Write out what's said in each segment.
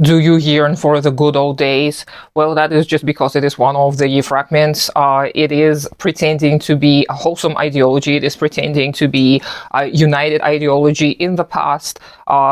Do you yearn for the good old days? Well, that is just because it is one of the fragments. It is pretending to be a wholesome ideology. It is pretending to be a united ideology. In the past,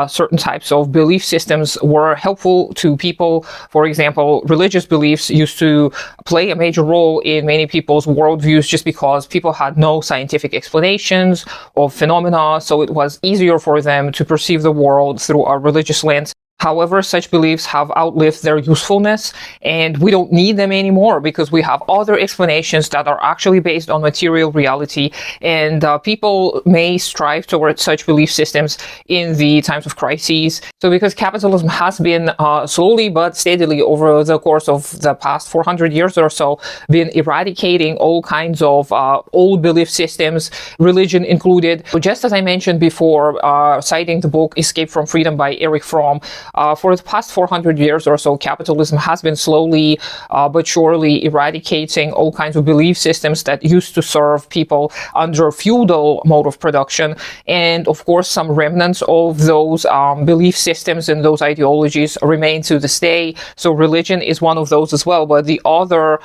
certain types of belief systems were helpful to people. For example, religious beliefs used to play a major role in many people's worldviews just because people had no scientific explanations of phenomena, so it was easier for them to perceive the world through a religious lens. However, such beliefs have outlived their usefulness, and we don't need them anymore because we have other explanations that are actually based on material reality, and people may strive towards such belief systems in the times of crises. So because capitalism has been slowly but steadily over the course of the past 400 years or so been eradicating all kinds of old belief systems, religion included. Just as I mentioned before, citing the book Escape from Freedom by Fromm, for the past 400 years or so, capitalism has been slowly but surely eradicating all kinds of belief systems that used to serve people under feudal mode of production. And of course, some remnants of those belief systems and those ideologies remain to this day. So religion is one of those as well. But the other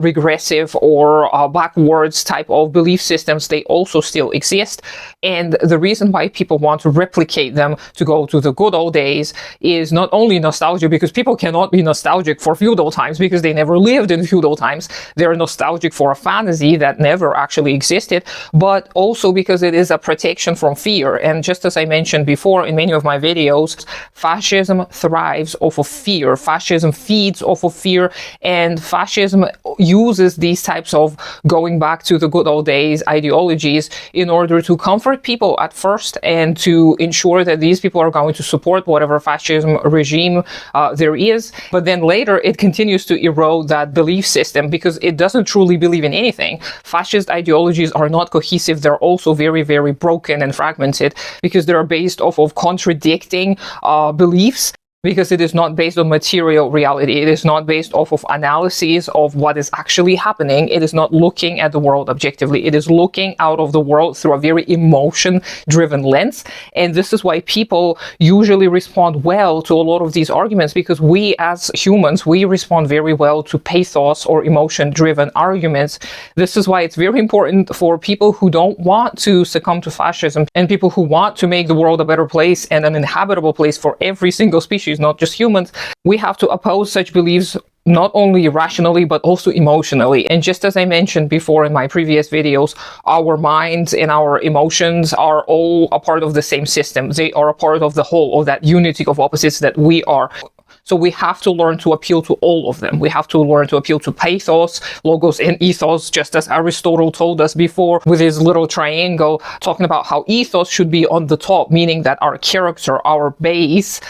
regressive or backwards type of belief systems, they also still exist. And the reason why people want to replicate them to go to the good old days is not only nostalgia, because people cannot be nostalgic for feudal times because they never lived in feudal times. They're nostalgic for a fantasy that never actually existed, but also because it is a protection from fear. And just as I mentioned before in many of my videos, fascism thrives off of fear. Fascism feeds off of fear, and fascism uses these types of going back to the good old days ideologies in order to comfort people at first and to ensure that these people are going to support whatever fascism regime there is. But then later it continues to erode that belief system because it doesn't truly believe in anything. Fascist ideologies are not cohesive. They're also very, very broken and fragmented because they're based off of contradicting beliefs. Because it is not based on material reality. It is not based off of analyses of what is actually happening. It is not looking at the world objectively. It is looking out of the world through a very emotion-driven lens. And this is why people usually respond well to a lot of these arguments, because we as humans, we respond very well to pathos or emotion-driven arguments. This is why it's very important for people who don't want to succumb to fascism and people who want to make the world a better place and an inhabitable place for every single species, not just humans. We have to oppose such beliefs not only rationally, but also emotionally. And just as I mentioned before in my previous videos, our minds and our emotions are all a part of the same system. They are a part of the whole, of that unity of opposites that we are. So we have to learn to appeal to all of them. We have to learn to appeal to pathos, logos, and ethos, just as Aristotle told us before with his little triangle, talking about how ethos should be on the top, meaning that our character, our base,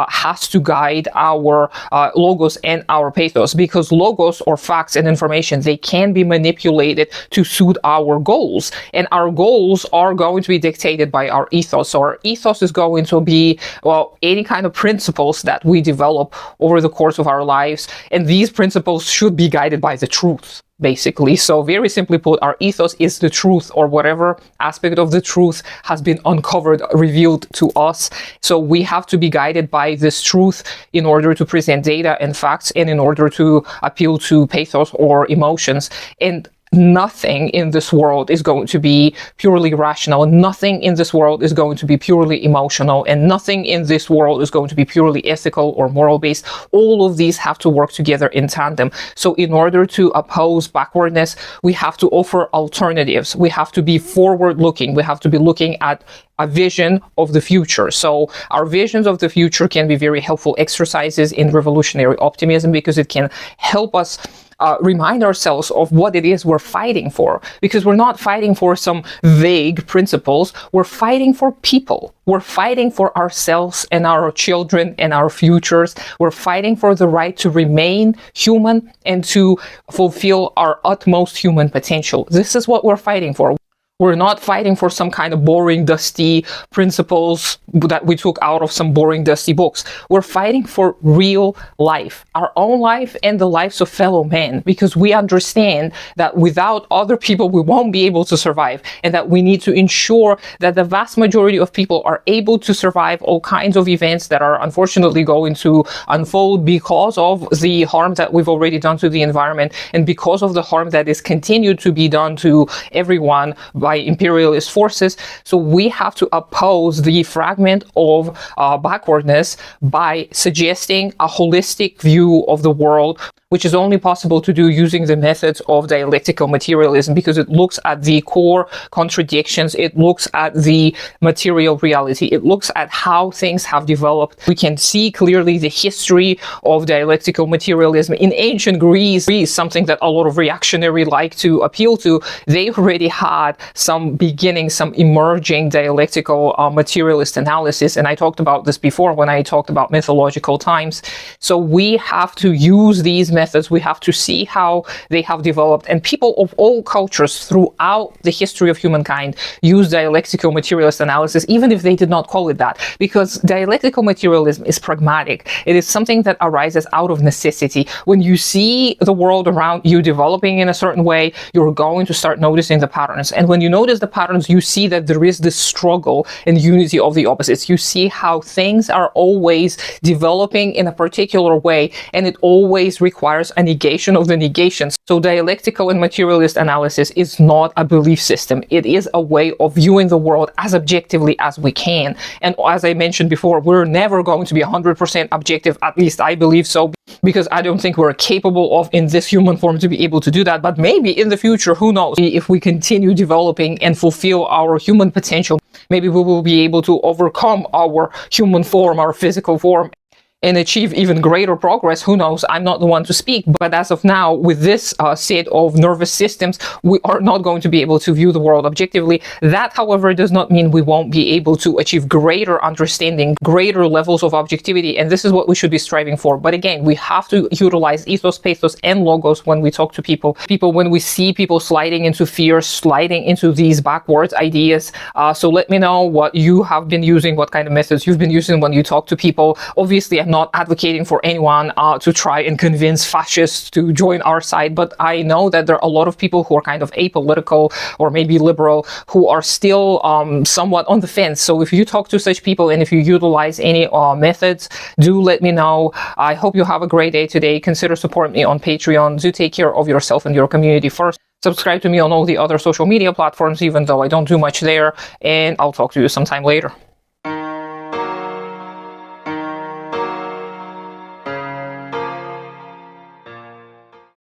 has to guide our logos and our pathos, because logos or facts and information, they can be manipulated to suit our goals. And our goals are going to be dictated by our ethos. So our ethos is going to be, well, any kind of principles that we develop over the course of our lives, and these principles should be guided by the truth, basically. So very simply put, our ethos is the truth, or whatever aspect of the truth has been uncovered, revealed to us. So we have to be guided by this truth in order to present data and facts, and in order to appeal to pathos or emotions. And nothing in this world is going to be purely rational. Nothing in this world is going to be purely emotional, and nothing in this world is going to be purely ethical or moral based. All of these have to work together in tandem. So in order to oppose backwardness, we have to offer alternatives. We have to be forward looking. We have to be looking at a vision of the future. So our visions of the future can be very helpful exercises in revolutionary optimism, because it can help us remind ourselves of what it is we're fighting for, because we're not fighting for some vague principles. We're fighting for people. We're fighting for ourselves and our children and our futures. We're fighting for the right to remain human and to fulfill our utmost human potential. This is what we're fighting for. We're not fighting for some kind of boring, dusty principles that we took out of some boring, dusty books. We're fighting for real life, our own life and the lives of fellow men, because we understand that without other people, we won't be able to survive, and that we need to ensure that the vast majority of people are able to survive all kinds of events that are unfortunately going to unfold because of the harm that we've already done to the environment, and because of the harm that is continued to be done to everyone by imperialist forces. So we have to oppose the fragment of backwardness by suggesting a holistic view of the world, which is only possible to do using the methods of dialectical materialism, because it looks at the core contradictions, it looks at the material reality, it looks at how things have developed. We can see clearly the history of dialectical materialism. In ancient Greece, something that a lot of reactionary like to appeal to, they already had some beginning, some emerging dialectical materialist analysis, and I talked about this before when I talked about mythological times. So we have to use these methods, we have to see how they have developed, and people of all cultures throughout the history of humankind use dialectical materialist analysis, even if they did not call it that, because dialectical materialism is pragmatic. It is something that arises out of necessity. When you see the world around you developing in a certain way, you're going to start noticing the patterns, and when you notice the patterns, you see that there is this struggle and unity of the opposites. You see how things are always developing in a particular way, and it always requires a negation of the negations. So dialectical and materialist analysis is not a belief system. It is a way of viewing the world as objectively as we can. And as I mentioned before, we're never going to be 100% objective, at least I believe so, because I don't think we're capable of, in this human form, to be able to do that. But maybe in the future, who knows, if we continue developing and fulfill our human potential, maybe we will be able to overcome our human form, our physical form, and achieve even greater progress. Who knows? I'm not the one to speak, but as of now, with this set of nervous systems, we are not going to be able to view the world objectively. That, however, does not mean we won't be able to achieve greater understanding, greater levels of objectivity, and this is what we should be striving for. But again, we have to utilize ethos, pathos, and logos when we talk to people. When we see people sliding into fear, sliding into these backwards ideas. So let me know what you have been using, what kind of methods you've been using when you talk to people. Obviously, I'm not advocating for anyone to try and convince fascists to join our side, but I know that there are a lot of people who are kind of apolitical or maybe liberal who are still somewhat on the fence. So if you talk to such people and if you utilize any methods, do let me know. I hope you have a great day today. Consider supporting me on Patreon. Do take care of yourself and your community first. Subscribe to me on all the other social media platforms, even though I don't do much there, and I'll talk to you sometime later.